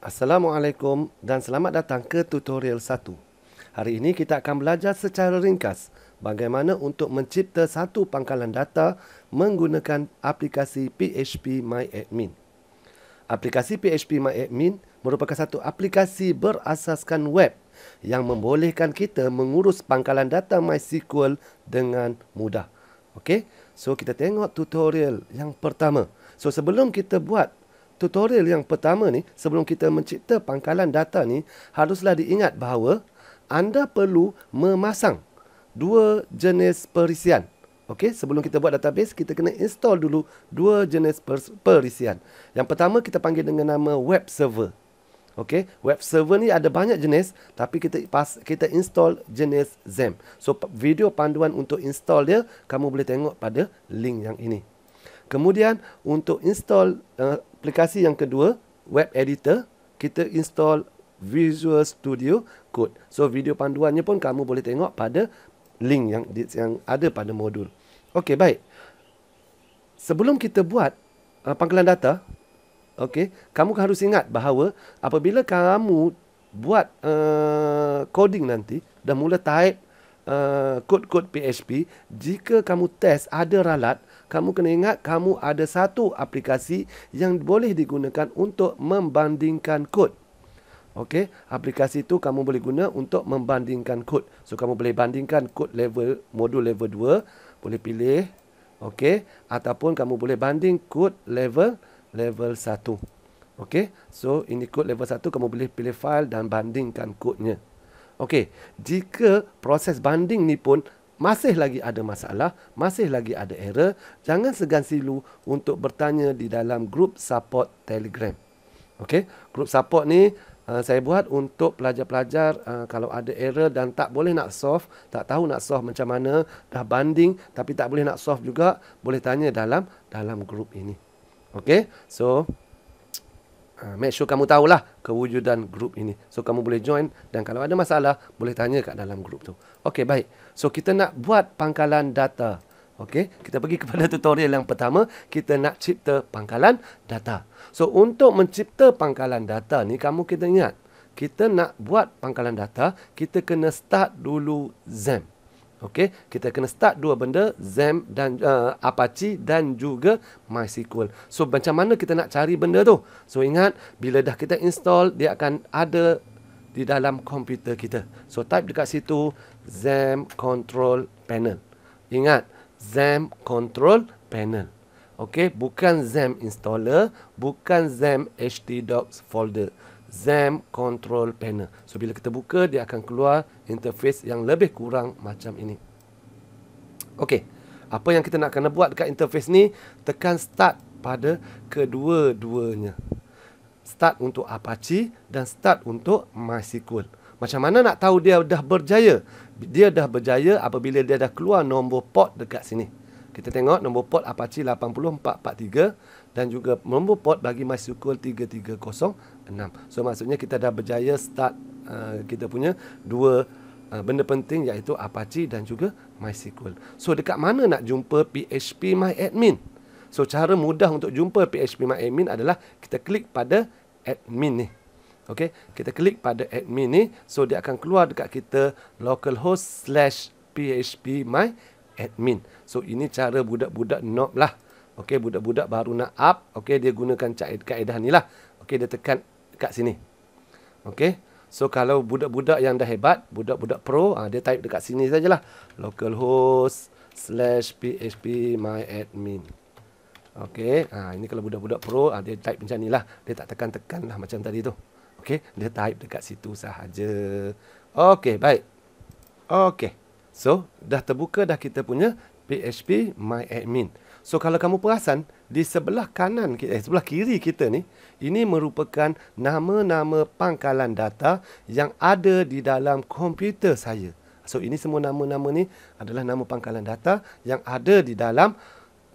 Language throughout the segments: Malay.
Assalamualaikum dan selamat datang ke tutorial 1. Hari ini kita akan belajar secara ringkas bagaimana untuk mencipta satu pangkalan data menggunakan aplikasi PHP MyAdmin. Aplikasi PHP MyAdmin merupakan satu aplikasi berasaskan web yang membolehkan kita mengurus pangkalan data MySQL dengan mudah. Okey, so kita tengok tutorial yang pertama. So sebelum kita buat tutorial yang pertama ni, sebelum kita mencipta pangkalan data ni, haruslah diingat bahawa anda perlu memasang dua jenis perisian. Okey, sebelum kita buat database, kita kena install dulu dua jenis perisian. Yang pertama kita panggil dengan nama web server. Okey, web server ni ada banyak jenis, tapi kita install jenis XAMPP. So video panduan untuk install dia kamu boleh tengok pada link yang ini. Kemudian untuk install aplikasi yang kedua, web editor, kita install Visual Studio Code. So video panduannya pun kamu boleh tengok pada link yang ada pada modul. Okey, baik. Sebelum kita buat pangkalan data, okey, kamu harus ingat bahawa apabila kamu buat coding nanti, dah mula type kod-kod PHP, jika kamu test ada ralat, kamu kena ingat kamu ada satu aplikasi yang boleh digunakan untuk membandingkan kod. Okey, aplikasi itu kamu boleh guna untuk membandingkan kod. So kamu boleh bandingkan kod modul level 2, boleh pilih. Okey, ataupun kamu boleh banding kod level 1. Okey, so ini kod level 1, kamu boleh pilih file dan bandingkan kodnya. Okey, jika proses banding ni pun masih lagi ada masalah, masih lagi ada error, jangan segan silu untuk bertanya di dalam grup support Telegram. Okey, grup support ni saya buat untuk pelajar-pelajar kalau ada error dan tak boleh nak solve, tak tahu nak solve macam mana, dah banding tapi tak boleh nak solve juga, boleh tanya dalam grup ini. Okey, so make sure kamu tahulah kewujudan grup ini. So kamu boleh join dan kalau ada masalah boleh tanya kat dalam grup tu. Okey, baik. So kita nak buat pangkalan data. Okey, kita pergi kepada tutorial yang pertama, kita nak cipta pangkalan data. So untuk mencipta pangkalan data ni, kamu kena ingat, kita nak buat pangkalan data, kita kena start dulu XAMPP. Okey, kita kena start dua benda, XAMPP dan Apache dan juga MySQL. So macam mana kita nak cari benda tu? So ingat, bila dah kita install, dia akan ada di dalam komputer kita. So type dekat situ XAMPP Control Panel. Ingat, XAMPP Control Panel. Okey, bukan XAMPP installer, bukan XAMPP htdocs folder. XAMPP Control Panel. So bila kita buka, dia akan keluar interface yang lebih kurang macam ini. Okey, apa yang kita nak kena buat dekat interface ni, tekan start pada kedua-duanya. Start untuk Apache dan start untuk MySQL. Macam mana nak tahu dia dah berjaya? Dia dah berjaya apabila dia dah keluar nombor port dekat sini. Kita tengok nombor port Apache 80443 dan juga nombor port bagi MySQL 3306. So maksudnya kita dah berjaya start kita punya dua benda penting, iaitu Apache dan juga MySQL. So dekat mana nak jumpa PHP MyAdmin? So cara mudah untuk jumpa PHP MyAdmin adalah kita klik pada admin ni. Okey, kita klik pada admin ni, so dia akan keluar dekat kita localhost/php MyAdmin. So ini cara budak-budak noob lah. Okey, budak-budak baru nak up, okey, dia gunakan kaedah ni lah. Okey, dia tekan kat sini. Okey, so kalau budak-budak yang dah hebat, budak-budak pro, dia type dekat sini sajalah, localhost/php MyAdmin. Okey, ini kalau budak-budak pro, dia type macam ni lah. Dia tak tekan-tekan lah macam tadi tu. Okey, dia type dekat situ sahaja. Okey, baik. Okey, so dah terbuka dah kita punya PHP MyAdmin. So kalau kamu perasan, di sebelah kanan kita, sebelah kiri kita ni, ini merupakan nama-nama pangkalan data yang ada di dalam komputer saya. So ini semua nama-nama ni adalah nama pangkalan data yang ada di dalam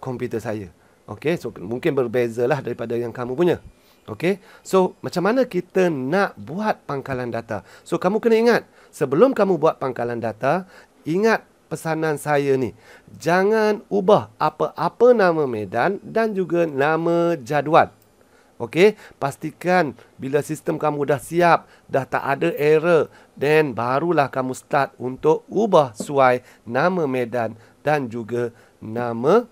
komputer saya. Okey, so mungkin berbezalah daripada yang kamu punya. Okey, so macam mana kita nak buat pangkalan data? So kamu kena ingat, sebelum kamu buat pangkalan data, ingat pesanan saya ni. Jangan ubah apa-apa nama medan dan juga nama jadual. Okey, pastikan bila sistem kamu dah siap, dah tak ada error, then barulah kamu start untuk ubah suai nama medan dan juga nama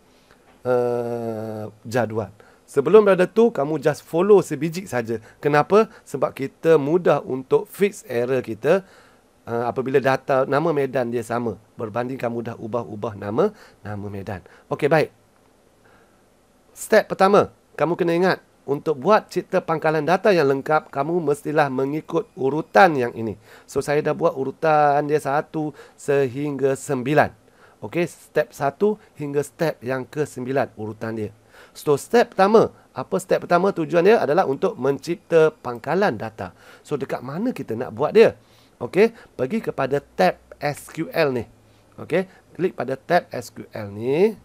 jadual. Sebelum daripada tu, kamu just follow sebiji saja. Kenapa? Sebab kita mudah untuk fix error kita apabila data nama medan dia sama berbanding kamu dah ubah-ubah nama medan. Okey, baik. Step pertama, kamu kena ingat untuk buat cipta pangkalan data yang lengkap, kamu mestilah mengikut urutan yang ini. So, saya dah buat urutan dia 1 sehingga 9. Okey, step 1 hingga step yang ke-9 urutan dia. So, step pertama, apa step pertama tujuan dia adalah untuk mencipta pangkalan data. So, dekat mana kita nak buat dia? Okey, pergi kepada tab SQL ni. Okey, klik pada tab SQL ni.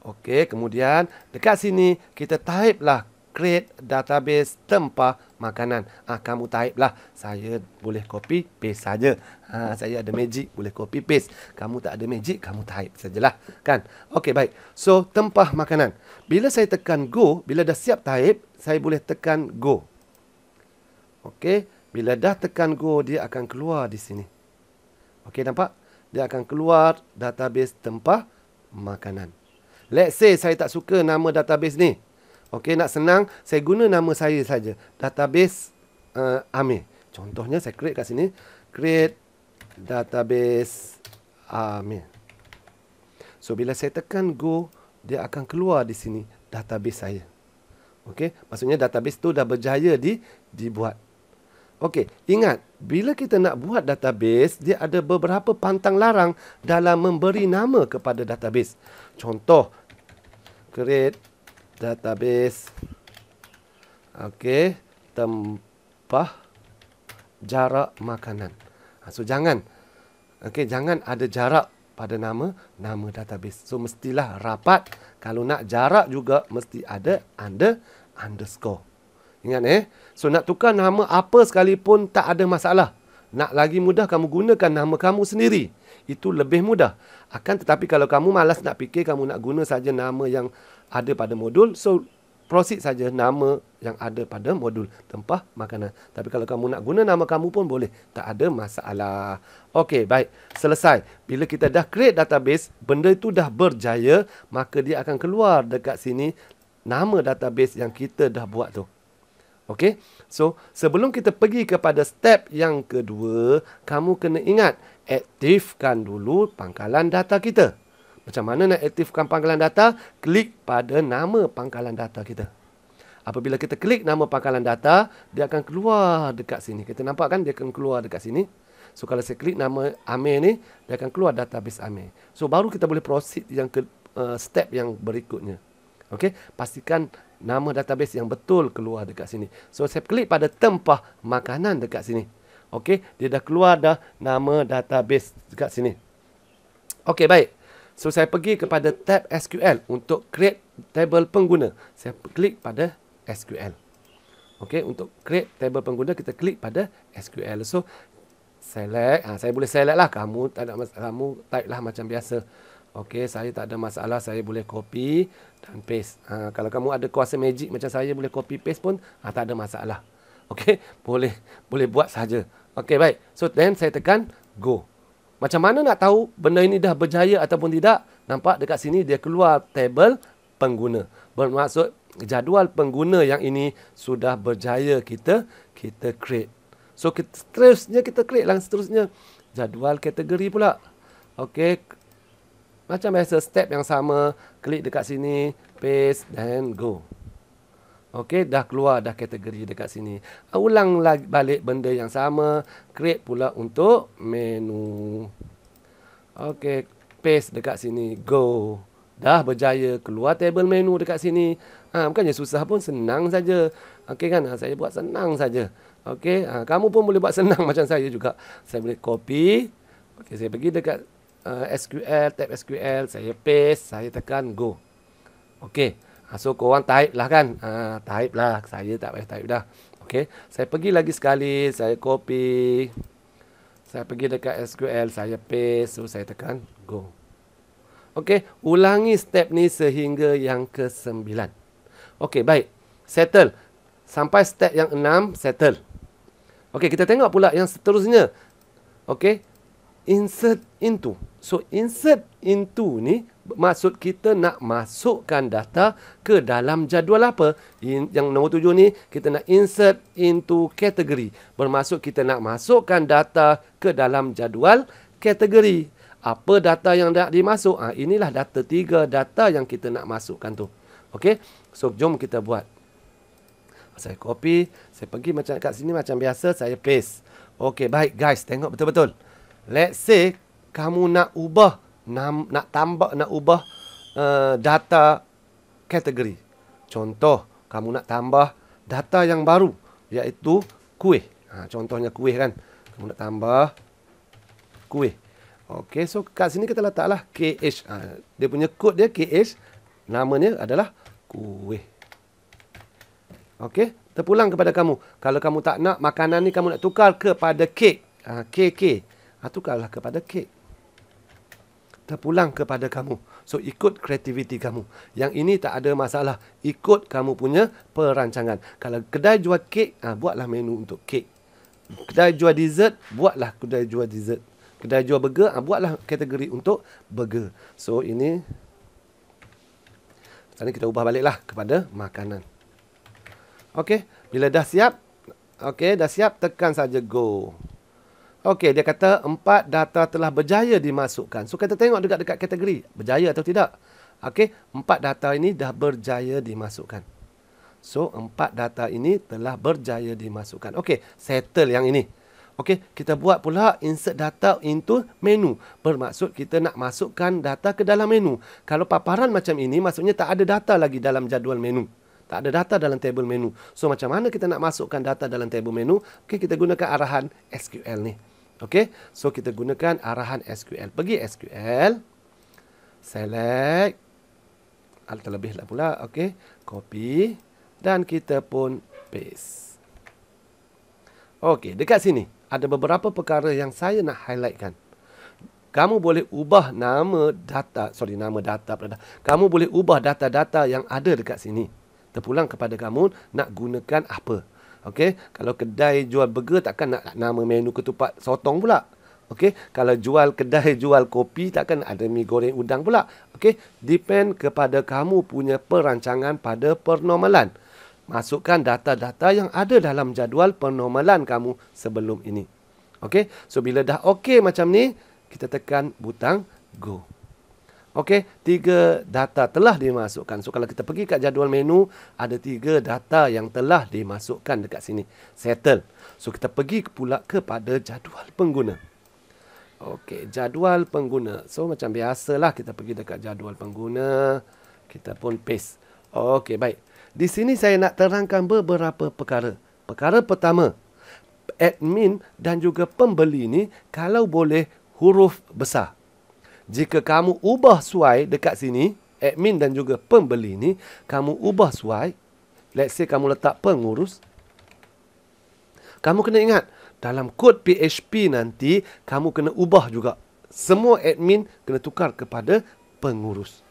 Okey, kemudian dekat sini kita type lah create database tempah makanan. Kamu type lah. Saya boleh copy paste saja. Saya ada magic boleh copy paste. Kamu tak ada magic, kamu type sajalah, kan? Okey, baik. So, tempah makanan. Bila saya tekan go, bila dah siap type, saya boleh tekan go. Okey, bila dah tekan go, dia akan keluar di sini. Okey, nampak? Dia akan keluar database tempah makanan. Let's say saya tak suka nama database ni. Okey, nak senang, saya guna nama saya saja. Database Amir. Contohnya saya create kat sini. Create database Amir. So, bila saya tekan go, dia akan keluar di sini database saya. Okey, maksudnya database tu dah berjaya dibuat. Okey, ingat, bila kita nak buat database, dia ada beberapa pantang larang dalam memberi nama kepada database. Contoh, create database, okey, tempah jarak makanan. So, jangan ada jarak pada nama database. So, mestilah rapat. Kalau nak jarak juga, mesti ada underscore. Ingat So, nak tukar nama apa sekalipun tak ada masalah. Nak lagi mudah, kamu gunakan nama kamu sendiri. Itu lebih mudah. Akan tetapi kalau kamu malas nak fikir, kamu nak guna saja nama yang ada pada modul, so proceed saja nama yang ada pada modul tempah makanan. Tapi kalau kamu nak guna nama kamu pun boleh. Tak ada masalah. Okey, baik. Selesai. Bila kita dah create database, benda itu dah berjaya, maka dia akan keluar dekat sini nama database yang kita dah buat tu. Okey, so sebelum kita pergi kepada step yang kedua, kamu kena ingat, aktifkan dulu pangkalan data kita. Macam mana nak aktifkan pangkalan data? Klik pada nama pangkalan data kita. Apabila kita klik nama pangkalan data, dia akan keluar dekat sini. Kita nampak kan dia akan keluar dekat sini. So, kalau saya klik nama Amir ni, dia akan keluar database Amir. So, baru kita boleh proceed yang ke step yang berikutnya. Okey, pastikan nama database yang betul keluar dekat sini. So, saya klik pada tempah makanan dekat sini. Okey, dia dah keluar dah nama database dekat sini. Okey, baik. So, saya pergi kepada tab SQL untuk create table pengguna. Saya klik pada SQL. Okey, untuk create table pengguna, kita klik pada SQL. So, select. Saya boleh select lah. Kamu tak ada masalah. Kamu type lah macam biasa. Okey, saya tak ada masalah. Saya boleh copy dan paste. Kalau kamu ada kuasa magic macam saya boleh copy paste pun, tak ada masalah. Okey, boleh buat saja. Okey, baik. So, then saya tekan go. Macam mana nak tahu benda ini dah berjaya ataupun tidak? Nampak dekat sini dia keluar table pengguna. Bermaksud jadual pengguna yang ini sudah berjaya kita create. So, seterusnya kita create lah seterusnya. Jadual kategori pula. Okey. Macam biasa, step yang sama. Klik dekat sini, paste dan go. Okey, dah keluar dah kategori dekat sini. Ulang lagi balik benda yang sama. Create pula untuk menu. Okey, paste dekat sini, go. Dah berjaya keluar table menu dekat sini. Bukannya susah pun, senang saja. Okey kan, saya buat senang saja. Okey, kamu pun boleh buat senang macam saya juga. Saya boleh copy. Okey, saya pergi dekat SQL, tab SQL, saya paste, saya tekan go. Okey, so korang type lah kan. Type lah, saya tak payah type dah. Okey, saya pergi lagi sekali, saya copy. Saya pergi dekat SQL, saya paste, so saya tekan go. Okey, ulangi step ni sehingga yang ke-9. Okey, baik. Settle. Sampai step yang 6, settle. Okey, kita tengok pula yang seterusnya. Okey. Insert into. So, insert into ni maksud kita nak masukkan data ke dalam jadual apa? Yang nombor 7 ni, kita nak insert into category. Bermaksud kita nak masukkan data ke dalam jadual kategori. Apa data yang nak dimasuk? Inilah data 3 data yang kita nak masukkan tu. Okey. So, jom kita buat. Saya copy, saya pergi macam kat sini macam biasa, saya paste. Okey, baik guys, tengok betul-betul. Let's say kamu nak ubah nak ubah data kategori. Contoh, kamu nak tambah data yang baru iaitu kuih. Contohnya kuih kan. Kamu nak tambah kuih. Okey, so kat sini kita letaklah KH. Dia punya kod dia KH, namanya adalah kuih. Okey, terpulang kepada kamu. Kalau kamu tak nak makanan ni kamu nak tukar kepada kek. KK. Tukarlah kepada kek. Terpulang kepada kamu. So, ikut kreativiti kamu. Yang ini tak ada masalah. Ikut kamu punya perancangan. Kalau kedai jual kek, buatlah menu untuk kek. Kedai jual dessert, buatlah kedai jual dessert. Kedai jual burger, buatlah kategori untuk burger. So, ini. Sekarang kita ubah baliklah kepada makanan. Okey, bila dah siap, tekan saja go. Okey, dia kata 4 data telah berjaya dimasukkan. So, kita tengok dekat kategori, berjaya atau tidak. Okey, 4 data ini dah berjaya dimasukkan. So, 4 data ini telah berjaya dimasukkan. Okey, settle yang ini. Okey, kita buat pula insert data into menu. Bermaksud kita nak masukkan data ke dalam menu. Kalau paparan macam ini, maksudnya tak ada data lagi dalam jadual menu. Tak ada data dalam table menu. So, macam mana kita nak masukkan data dalam table menu? Okey, kita gunakan arahan SQL ni. Okey, so kita gunakan arahan SQL. Pergi SQL. Select. Terlebih lah pula. Okey, copy. Dan kita pun paste. Okey, dekat sini ada beberapa perkara yang saya nak highlightkan. Kamu boleh ubah nama data. Kamu boleh ubah data-data yang ada dekat sini. Terpulang kepada kamu nak gunakan apa. Okey, kalau kedai jual burger takkan nak nama menu ketupat sotong pula. Okey, kalau kedai jual kopi takkan ada mi goreng udang pula. Okey, depend kepada kamu punya perancangan pada pernomalan. Masukkan data-data yang ada dalam jadual pernomalan kamu sebelum ini. Okey, so bila dah okey macam ni, kita tekan butang go. Okey, 3 data telah dimasukkan. So, kalau kita pergi kat jadual menu, ada 3 data yang telah dimasukkan dekat sini. Settle. So, kita pergi pula kepada jadual pengguna. Okey, jadual pengguna. So, macam biasalah kita pergi dekat jadual pengguna. Kita pun paste. Okey, baik. Di sini saya nak terangkan beberapa perkara. Perkara pertama, admin dan juga pembeli ni kalau boleh huruf besar. Jika kamu ubah suai dekat sini, admin dan juga pembeli ni, kamu ubah suai, let's say kamu letak pengurus, kamu kena ingat, dalam kod PHP nanti, kamu kena ubah juga. Semua admin kena tukar kepada pengurus.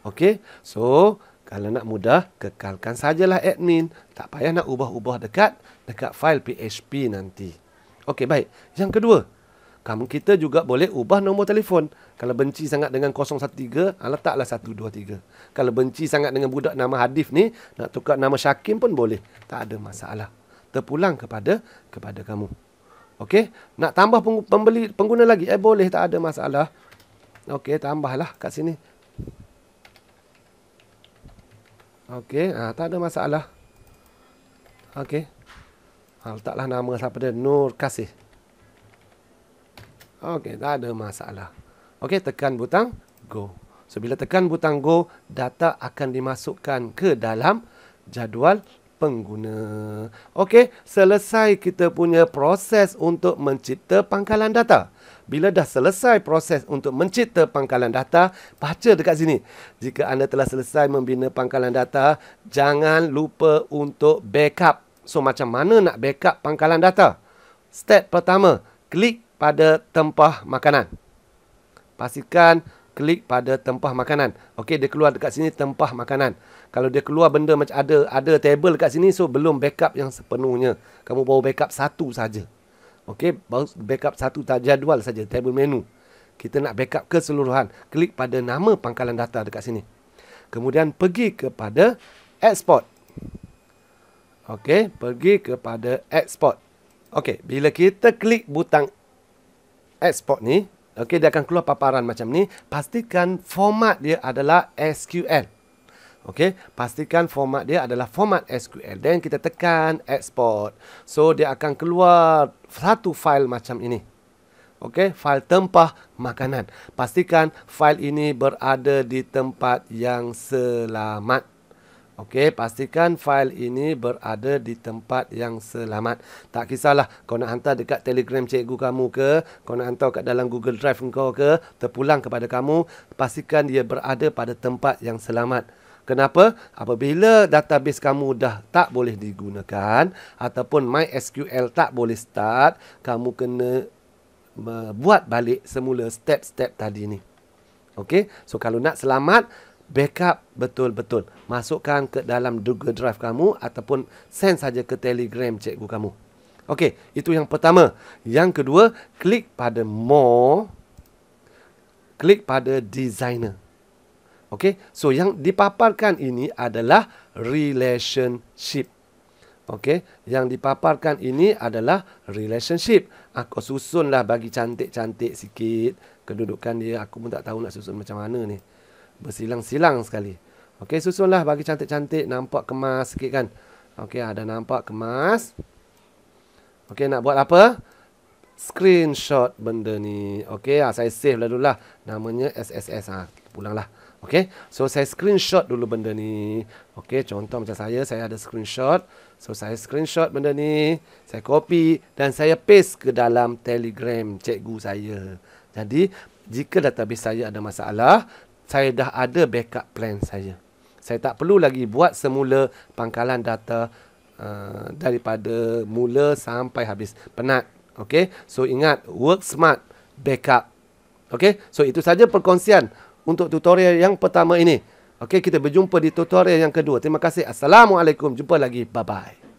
Okey, so, kalau nak mudah, kekalkan sajalah admin. Tak payah nak ubah-ubah dekat file PHP nanti. Okey, baik. Yang kedua, kita juga boleh ubah nombor telefon. Kalau benci sangat dengan 013, letaklah 123. Kalau benci sangat dengan budak nama Hadif ni, nak tukar nama Syakim pun boleh. Tak ada masalah. Terpulang kepada kamu. Okey, nak tambah pengguna lagi? Boleh, tak ada masalah. Okey, tambahlah kat sini. Okey, tak ada masalah. Okey. Letaklah nama siapa dia? Nur Kasih. Okey, tak ada masalah. Okey, tekan butang go. So, bila tekan butang go, data akan dimasukkan ke dalam jadual pengguna. Okey, selesai kita punya proses untuk mencipta pangkalan data. Bila dah selesai proses untuk mencipta pangkalan data, baca dekat sini. Jika anda telah selesai membina pangkalan data, jangan lupa untuk backup. So, macam mana nak backup pangkalan data? Step pertama, klik pada tempah makanan. Pastikan klik pada tempah makanan. Okey, dia keluar dekat sini tempah makanan. Kalau dia keluar benda macam ada table dekat sini, so belum backup yang sepenuhnya. Kamu baru backup satu saja. Okey, baru backup satu jadual saja, table menu. Kita nak backup keseluruhan. Klik pada nama pangkalan data dekat sini. Kemudian pergi kepada export. Okey, pergi kepada export. Okey, bila kita klik butang export ni, okey, dia akan keluar paparan macam ni. Pastikan format dia adalah SQL. Okey, pastikan format dia adalah format SQL. Dan kita tekan export. So, dia akan keluar satu file macam ini. Okey, file tempah makanan. Pastikan file ini berada di tempat yang selamat. Okey, pastikan file ini berada di tempat yang selamat. Tak kisahlah kau nak hantar dekat Telegram cikgu kamu ke, kau nak hantar kat dalam Google Drive kau ke, terpulang kepada kamu, pastikan dia berada pada tempat yang selamat. Kenapa? Apabila database kamu dah tak boleh digunakan ataupun MySQL tak boleh start, kamu kena buat balik semula step-step tadi ni. Okey, so kalau nak selamat, backup betul-betul. Masukkan ke dalam Google Drive kamu ataupun send saja ke Telegram cikgu kamu. Okey, itu yang pertama. Yang kedua, klik pada More. Klik pada Designer. Okey, so yang dipaparkan ini adalah relationship. Okey, yang dipaparkan ini adalah relationship. Aku susunlah bagi cantik-cantik sikit kedudukan dia. Aku pun tak tahu nak susun macam mana ni. Bersilang-silang sekali. Okey, susunlah bagi cantik-cantik, nampak kemas sikit kan. Okey, ada nampak kemas. Okey, nak buat apa? Screenshot benda ni. Okey, saya save lah dulu lah. Namanya SSS. Pulanglah. Okey, so saya screenshot dulu benda ni. Okey, contoh macam saya ada screenshot. So saya screenshot benda ni, saya copy dan saya paste ke dalam Telegram cikgu saya. Jadi, jika database saya ada masalah, saya dah ada backup plan saya. Saya tak perlu lagi buat semula pangkalan data daripada mula sampai habis. Penat. Okey, so ingat, work smart, backup. Okey, so itu saja perkongsian untuk tutorial yang pertama ini. Okey, kita berjumpa di tutorial yang kedua. Terima kasih. Assalamualaikum. Jumpa lagi. Bye-bye.